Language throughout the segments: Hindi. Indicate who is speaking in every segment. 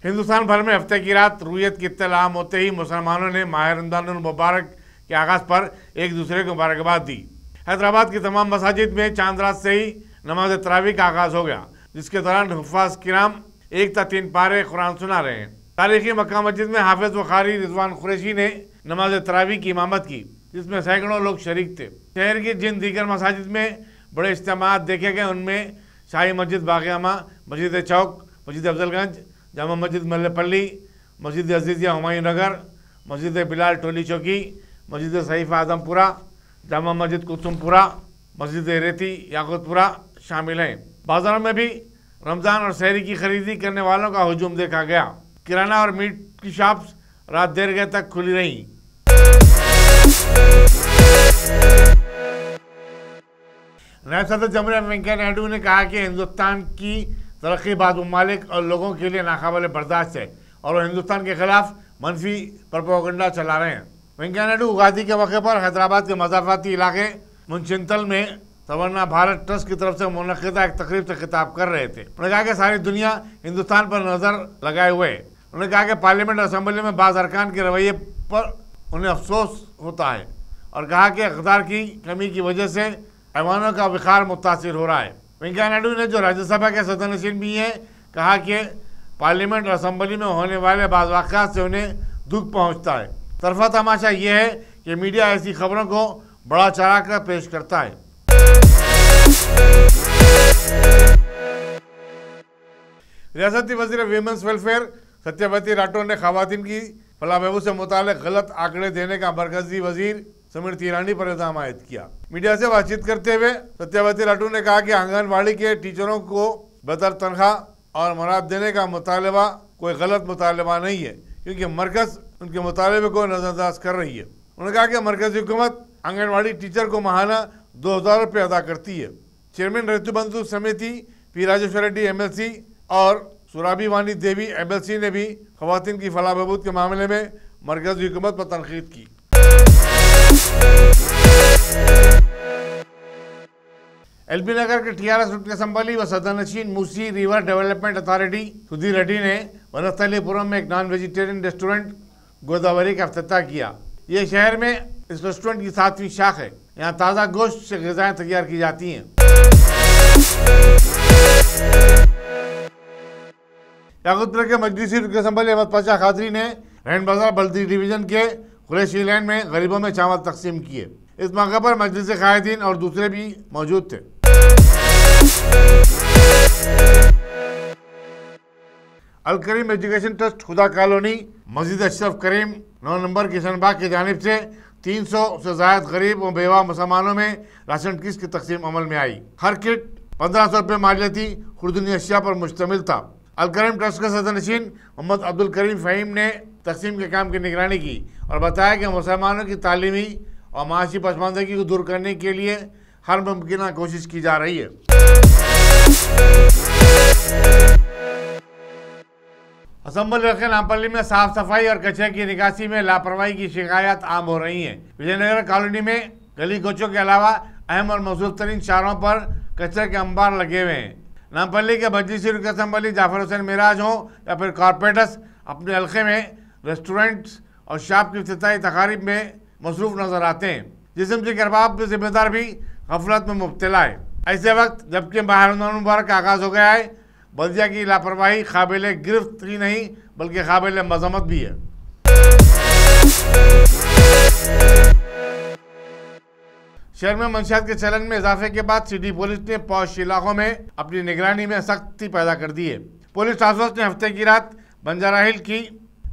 Speaker 1: हिंदुस्तान भर में हफ्ते की रात रुयत की इत्तला आम होते ही मुसलमानों ने माह रमज़ानुल मुबारक के आगाज़ पर एक दूसरे को मुबारकबाद दी। हैदराबाद की तमाम मसाजिद में चांद रात से ही नमाज तरावी का आगाज़ हो गया, जिसके दौरान हुफ़ाज़ किराम 1 से 3 पारे कुरान सुना रहे हैं। तारीखी मक्का मस्जिद में हाफिज़ व कारी रिजवान कुरैशी ने नमाज तरावी की इमामत की, जिसमें सैकड़ों लोग शरीक थे। शहर की जिन दीगर मसाजिद में बड़े इज्तिमात देखे गए, उनमें शाही मस्जिद बाग़ियामा, मस्जिद चौक, मस्जिद अफजलगंज, जामा मस्जिद मल्लेपल्ली, मस्जिद अजीज़िया हुमायूं नगर, मस्जिद बिलाल टोली चौकी, मस्जिद सईफ़ आजमपुरा, जामा मस्जिद कुतुमपुरा, मस्जिद रेती याकूतपुरा शामिल हैं। बाज़ारों में भी रमज़ान और सहरी की खरीदी करने वालों का हुजूम देखा गया। किराना और मीट की शॉप्स रात देर गए तक खुली रहीं। नायब सदर जमहूरिया वेंकैया नायडू ने कहा कि हिंदुस्तान की तरक्की बाद ममालिक और लोगों के लिए नाकाबिले बर्दाश्त है और वो हिंदुस्तान के खिलाफ मनफी प्रोपेगेंडा चला रहे हैं। वेंकैया नायडू उगादी के मौके पर हैदराबाद के मज़ाफ़ाती इलाके मुंशितल में तमन्ना भारत ट्रस्ट की तरफ से मुनक़िदा एक तकरीब से खिताब कर रहे थे। उन्होंने कहा कि सारी दुनिया हिंदुस्तान पर नज़र लगाए हुए है। उन्होंने कहा कि पार्लियामेंट असम्बली में बाज़ अरकान के रवैये पर उन्हें अफसोस होता है और कहा कि इक़्तिदार की कमी की वजह से ऐवानों का विखार मुतासिर हो रहा है। वेंकैया नायडू ने, जो राज्यसभा के सदस्यनशीन भी हैं, कहा कि पार्लियामेंट और असम्बली में होने वाले बाज़ वाक़यात से उन्हें दुख पहुँचता है। तरफा तमाशा ये है कि मीडिया ऐसी खबरों को बड़ा चढ़ा कर पेश करता है। रियासती वज़ीर वीमेंस वेलफेयर सत्यवती राठौर ने ख़वातीन की फलाह बहबूद से मुताल्लिक़ गलत आंकड़े देने का मरकज़ी वज़ीर स्मृति ईरानी पर इल्ज़ाम आयद किया। मीडिया से बातचीत करते हुए सत्यवती राठौर ने कहा कि आंगनबाड़ी के टीचरों को बेहतर तनख्वाह और मराद देने का मुतालबा कोई गलत मुतालबा नहीं है, क्योंकि मरकज़ उनके मुतालबे को नज़रअंदाज कर रही है। उन्होंने कहा कि मरकज़ी हुकूमत आंगनबाड़ी टीचर को माहाना 2000 रुपये अदा करती है। चेयरमैन ऋतु बंधु समिति पी राजेश्वर रेड्डी MLC और सुराबी वानी देवी MLC ने भी ख़वातीन की फलाह बहबूद के मामले में मरकज़ी हुकूमत पर तनक़ीद की। LB नगर के TRS रुकन असम्बली व सदरनशीन Musi river development authority Sudheer Reddy ने वनस्थलीपुरम में एक नॉन वेजिटेरियन रेस्टोरेंट गोदावरी का इफ्तिताह किया। ये शहर में इस रेस्टोरेंट की 7वीं शाख है। यहाँ ताज़ा गोश्त से ग़िज़ाएँ तैयार की जाती हैं। याकूतपुर के मजलिसी रुकन असम्बली अहमद पाशा खादरी ने रैन बाजार बल्दी डिवीज़न के कुरैशी लैंड में गरीबों में चावल तकसीम किए। इस मौके पर मजलिस कायदीन और दूसरे भी मौजूद थे। अल करीम एजुकेशन ट्रस्ट खुदा कॉलोनी मस्जिद अशरफ करीम 9 नंबर किशन बाग की जानिब से 300 से ज़ायद गरीब व बेवा मुसलमानों में राशन किट की तकसीम अमल में आई। हर किट 1500 रुपये मालियती खुर्दनी अशिया पर मुश्तमिल था। अल करीम ट्रस्ट के सदरनशीन मोहम्मद अब्दुल करीम फ़हीम ने तकसीम के काम की निगरानी की और बताया कि मुसलमानों की तालीमी और माशी पसमानदगी को दूर करने के लिए हर मुमकिन कोशिश की जा रही है। असम्बली हल्के नामपल्ली में साफ सफाई और कचरे की निकासी में लापरवाही की शिकायत आम हो रही हैं। विजयनगर कॉलोनी में गली कोचों के अलावा अहम और मजरूफ तरीन शाहरों पर कचरे के अंबार लगे हुए हैं। नामपल्ली के मजलिसी रुकन असम्बली जाफर हुसैन मिराज हो या फिर कॉरपोरेटर्स अपने हल्के में रेस्टोरेंट्स और शॉप की इफ्तिताही तकारीब में मसरूफ़ नजर आते हैं। जिस्म के अरबाब में जिम्मेदार भी गफलत में मुब्तला है। ऐसे वक्त जबकि माह रमज़ान मुबारक का आगाज़ हो गया है, बल्दिया की लापरवाही काबिल गिरफ्त ही नहीं बल्कि काबिल मज़म्मत भी है। शहर में मंशियात के चलन में इजाफे के बाद सिटी पुलिस ने पौश इलाकों में अपनी निगरानी में सख्ती पैदा कर दी है। पुलिस टास्क फोर्स ने हफ्ते की रात बंजारा हिल की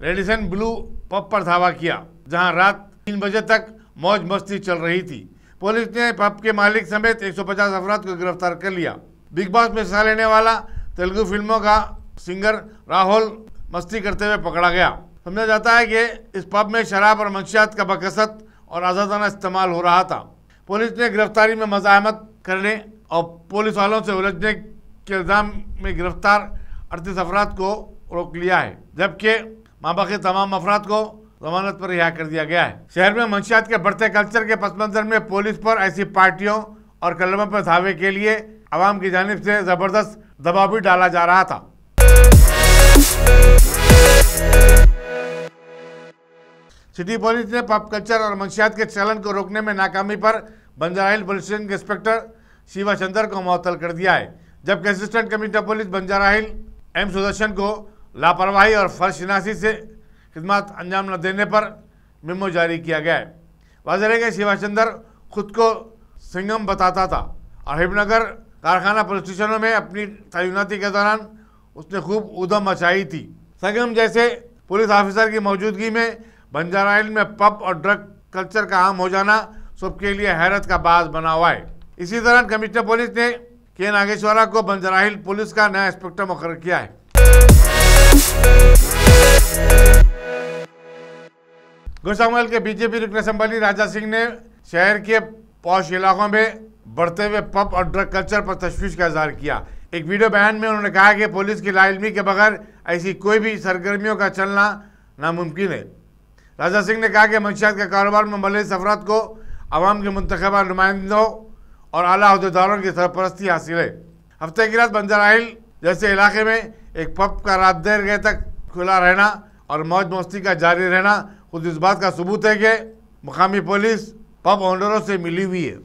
Speaker 1: रेडिसन ब्लू पब पर धावा किया, जहां रात 3 बजे तक मौज मस्ती चल रही थी। पुलिस ने पब के मालिक समेत 150 अफराद को गिरफ्तार कर लिया। बिग बॉस में हिस्सा लेने वाला तेलुगु फिल्मों का सिंगर राहुल मस्ती करते हुए पकड़ा गया। समझा जाता है कि इस पब में शराब और मंशियात का बकसत और आज़ादाना इस्तेमाल हो रहा था। पुलिस ने गिरफ्तारी में मज़ाहमत करने और पुलिस वालों से उलझने के इल्ज़ाम में गिरफ्तार 38 अफराद को रोक लिया है, जबकि माबाकी तमाम अफराद को जमानत पर रिहा कर दिया गया है। शहर में मंशियात के बढ़ते कल्चर के पस मंज़र में पुलिस पर ऐसी पार्टियों और क्लबों पर धावे के लिए आवाम की जानिब से ज़बरदस्त दबाव भी डाला जा रहा था। सिटी पुलिस ने पब कल्चर और मंशियात के चलन को रोकने में नाकामी पर बंजारा हिल पुलिस स्टेशन के इंस्पेक्टर शिवा चंद्र को मुअत्तल कर दिया है, जबकि असिस्टेंट कमिश्नर पुलिस बंजारा हिल एम सुदर्शन को लापरवाही और फर्शनासी से खिदमत अंजाम न देने पर मेमो जारी किया गया है। वाज़ेह है कि शिवा चंद्र खुद को सिंघम बताता था और हिबनगर कारखाना पुलिस स्टेशनों में अपनी तैनाती के दौरान उसने खूब ऊधम मचाई थी। सिंघम जैसे पुलिस ऑफिसर की मौजूदगी में बंजारा हिल में पब और ड्रग कल्चर का आम हो जाना सबके लिए हैरत का बाज बना हुआ है। इसी दौरान कमिश्नर पुलिस ने के नागेश्वरा को बंजारा हिल पुलिस का नया इंस्पेक्टर मुकर्रर किया है। गुजरात के बीजेपी रुकन असम्बली राजा सिंह ने शहर के पॉश इलाकों में बढ़ते हुए पब और ड्रग कल्चर पर तशवीश का इजहार किया। एक वीडियो बयान में उन्होंने कहा कि पुलिस की लाइल्मी के बगैर ऐसी कोई भी सरगर्मियों का चलना नामुमकिन है। राजा सिंह ने कहा कि मंशियात के कारोबार में मुलविस अफराद को अवाम के मुंतखबा नुमाइंदों और आला अहदेदारों की सरपरस्ती हासिल है। हफ्ते की रात बंजारा हिल जैसे इलाके में एक पब का रात देर गए तक खुला रहना और मौज मस्ती का जारी रहना खुद इस बात का सबूत है कि मुकामी पुलिस पब ओनरों से मिली हुई है।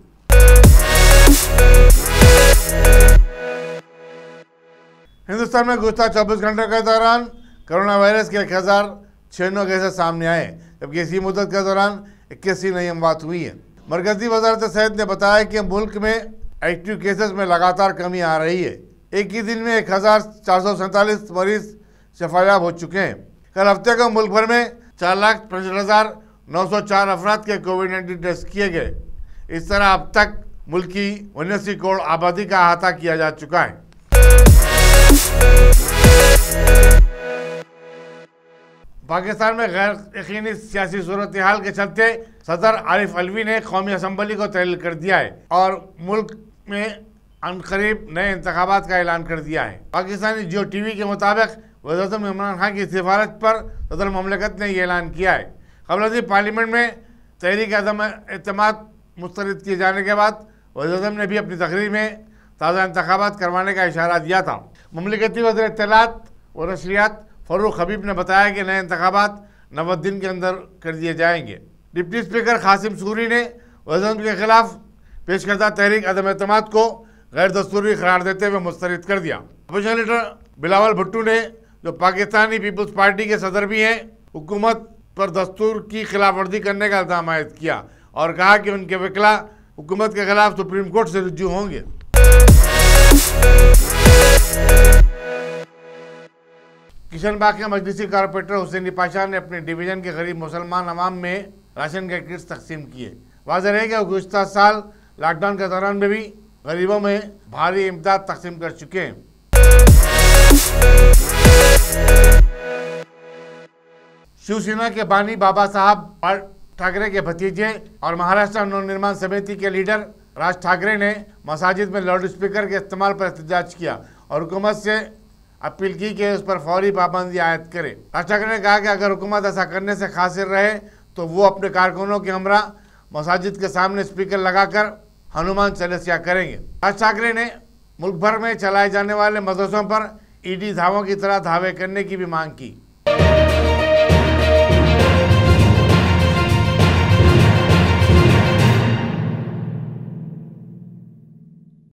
Speaker 1: हिंदुस्तान में गुज़श्ता 24 घंटों के दौरान कोरोना वायरस के 1096 केसेस सामने आए, जबकि इसी मुद्दत के दौरान 81 नई अमवात हुई है। मरकजी वजारत सेहत ने बताया कि मुल्क में एक्टिव केसेस में लगातार कमी आ रही है। एक ही दिन में 1447 मरीज शफायाब हो चुके हैं। कल हफ्ते को मुल्क भर में 4,65,904 अफराद के कोविड-19 टेस्ट किए गए। इस तरह अब तक मुल्क की 79 करोड़ आबादी का अहाता किया जा चुका है। पाकिस्तान में गैर यकीनी सियासी सूरत हाल के चलते सदर आरिफ अलवी ने कौमी असम्बली को तहलील कर दिया है और मुल्क में अनकरीब नए इंतखाबात का ऐलान कर दिया है। पाकिस्तानी जियो टीवी के मुताबिक वज़ीर-ए-आज़म इमरान खान की सिफारिश पर सदर ममलकत ने यह ऐलान किया है। कबल पार्लियामेंट में तहरीक अदम एतमाद मुस्तरद किए जाने के बाद वज़ीर-ए-आज़म ने भी अपनी तकरीर में ताज़ा इंतखाबात करवाने का इशारा दिया था। ममलकती वज़ीर इत्तलात और नशरियात फ़रूख हबीब ने बताया कि नए इंतखाबात 90 दिन के अंदर कर दिए जाएंगे। डिप्टी स्पीकर कासिम सूरी ने वज़ीर-ए-आज़म के खिलाफ पेश करदा तहरीक अदम एतमाद को गैर दस्तूरी करार देते हुए मुस्तरद कर दिया। अपोजिशन लीडर बिलावल भुट्टो ने, जो पाकिस्तानी पीपल्स पार्टी के सदर भी हैं, हुकूमत पर दस्तूर की खिलाफ वर्जी करने का इल्ज़ाम आयद किया और कहा कि उनके वकीला हुकूमत के खिलाफ सुप्रीम कोर्ट से रुजू होंगे। किशनबाग के मजलिसी कारपोरेटर हुसैनी पाशा ने अपने डिवीजन के गरीब मुसलमान अवाम में राशन के किट्स तकसीम किए। वाज़ेह है कि गुज़श्ता साल लॉकडाउन के दौरान में भी गरीबों में भारी इमदाद तकसीम कर चुके हैं। शिवसेना के बानी बाबा साहब ठाकरे के भतीजे और महाराष्ट्र नवनिर्माण समिति के लीडर राज ठाकरे ने मसाजिद में लाउड स्पीकर के इस्तेमाल पर एहतजाज किया और हुकूमत से अपील की कि उस पर फौरी पाबंदी आयद करे। राज ठाकरे ने कहा कि अगर हुकूमत ऐसा करने से कासिर रहे तो वो अपने कारकुनों के हमरा मसाजिद के सामने स्पीकर लगाकर हनुमान चालीसा करेंगे। राज ठाकरे ने मुल्क भर में चलाए जाने वाले मदरसों पर ईडी धावों की तरह धावे करने की भी मांग की।